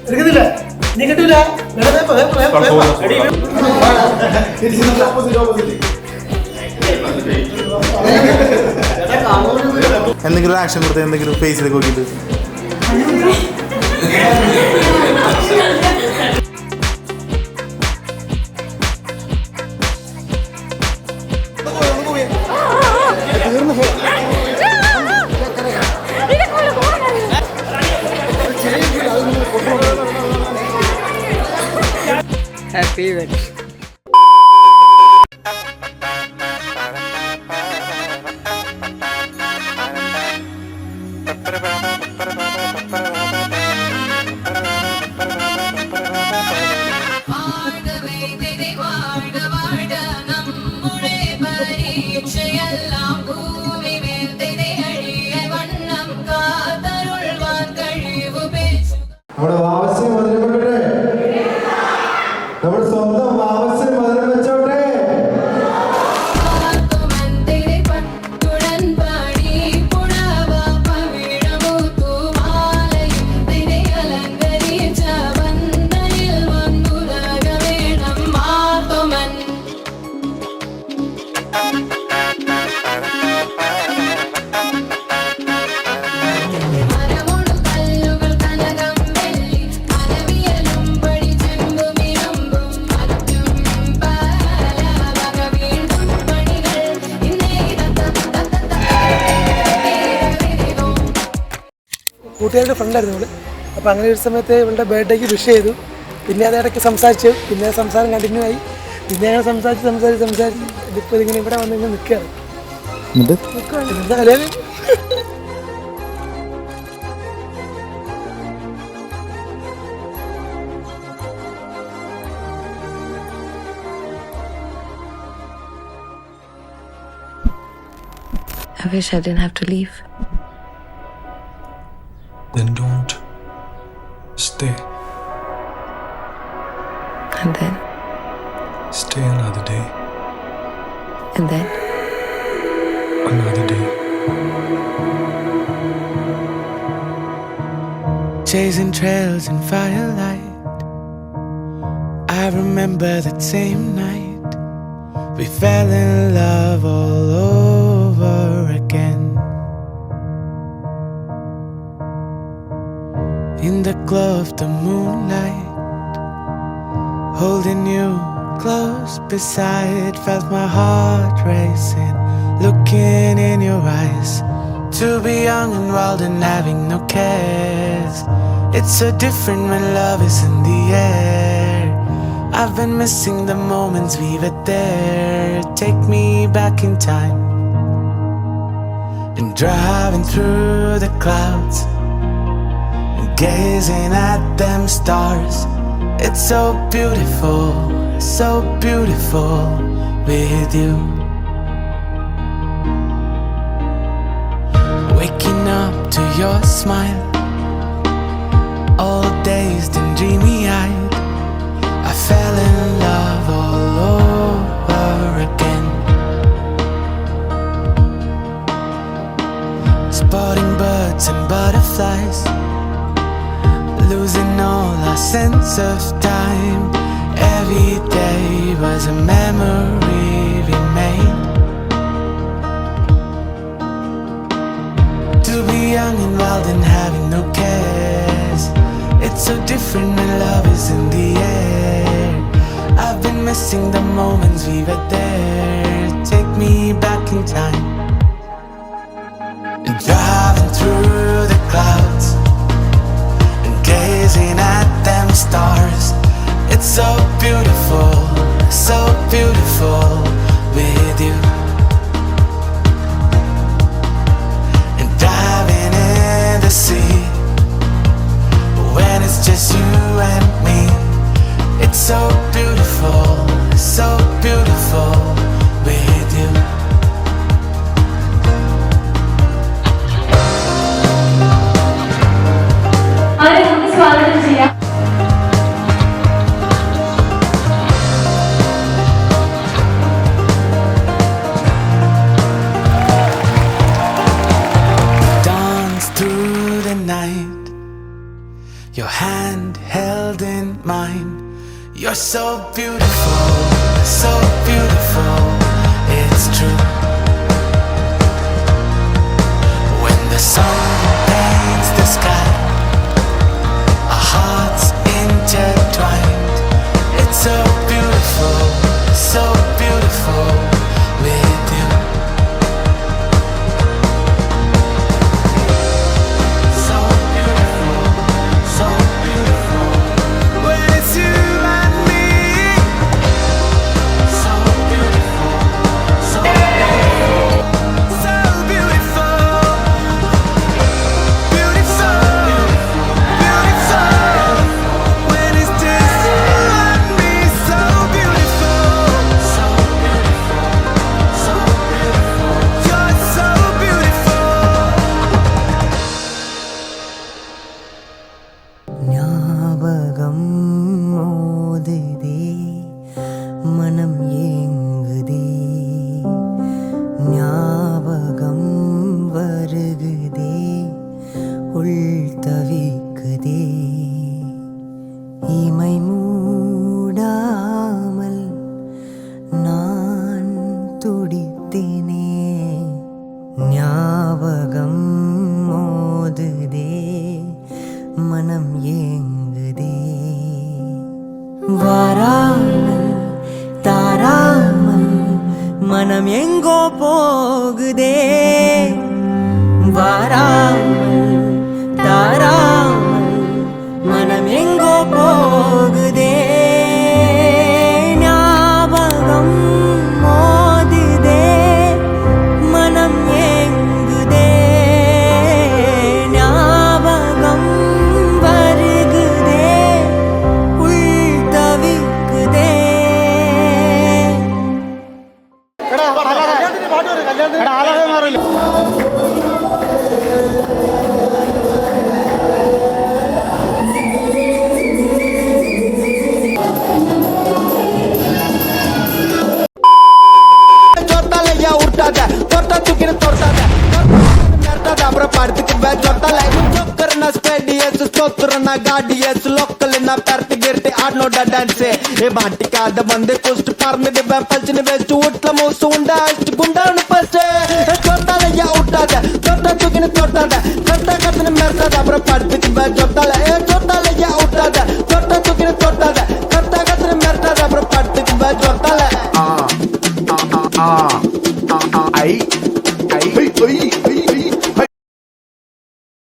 എടുക്കുന്നില്ല നീ കിട്ടൂല എന്തെങ്കിലും ആക്ഷൻ കൊടുത്ത് എന്തെങ്കിലും ഫേസിലേക്ക് നോക്കിയിട്ട് Happy wedding. നമ്മുടെ വാവസ്യം മധുരപ്പെട്ടെ നമ്മുടെ സ്വന്തം വാവസ്യം മധുരം വെച്ചോട്ടെ. കൂട്ടുകാരുടെ ഫ്രണ്ടായിരുന്നു അവള്. അപ്പോൾ അങ്ങനെ ഒരു സമയത്ത് ഇവളുടെ ബർത്ത്ഡേക്ക് വിഷ് ചെയ്തു. പിന്നെ അത് ഇടയ്ക്ക് സംസാരിച്ചു. പിന്നെ സംസാരം കണ്ടിന്യൂ ആയി. പിന്നെ ഞങ്ങൾ സംസാരിച്ച് ഇപ്പോൾ ഇതിങ്ങനെ ഇവിടെ വന്ന് ഇങ്ങനെ നിൽക്കുകയാണ്. എന്താ കല്യാണം? I wish I didn't have to leave. Then don't stay. And then, Stay another day. and then, Another day. Chasing trails in firelight, I remember that same night we fell in love all over again. In the glow of the moonlight, holding you close beside, felt my heart racing, looking in your eyes. To be young and wild and having no cares, it's so different when love is in the air. I've been missing the moments we were there. Take me back in time and driving through the clouds and gazing at them stars. It's so beautiful with you. Waking up to your smile, all dazed and dreamy-eyed, I fell in love all over again. Spotting birds and butterflies, losing all our sense of time. Every day was a memory we made. To be young and wild and having no cares, it's so different when love is in the air. I've been missing the moments we were there. Take me back in time and driving through the clouds and gazing at them stars. It's so beautiful with you. And diving in the sea when it's just you and me. It's so beautiful with you. Dance through the night, your hand hand held in mine. You're so beautiful, so beautiful, it's true. When the sun paints the sky, our hearts intertwined. It's so beautiful, so beautiful with you. So beautiful, so beautiful when it's you and me. So beautiful, so beautiful, so beautiful, beautiful, beautiful when it's just you and me. So beautiful, so beautiful, so beautiful. You're so beautiful. ஞாபகம் மோதுதே மனம் ஏங்குதே ஞாபகம் வருகுதே உள் தவிக்குதே இமை மூடாமல் நான் துடித்தேனே ஞாபகம் மோதுதே மனம் ஏங்குதே வாராமல் தாராமல் மனம் எங்கோ போகுதே வாராமல் தாராமல் மனம் எங்கோ போகுதே ஞாபகம் மோதுதே மனம் ஏங்குதே ஞாபகம் வருகுதே உள் தவிக்குதே சொத்தாலையா உருட்டாத தொட்டா தூக்கின தொட்டாத நர்த்தாத அப்புறம் படுத்துக்கு பே சொத்தாலை சொக்கரனா ஸ்பேடியஸ் சொத்துரனா காடியஸ் லோக்கல்னா பெர்ட்டி गिरते ஆடனோட டான்ஸ் ஏ மாட்டிக்காத வந்து குஸ்ட் பர்மிட் பே பல்ச்சின வெஸ்ட் உட்ல மோசு உண்டா குண்டான பஸ்ட்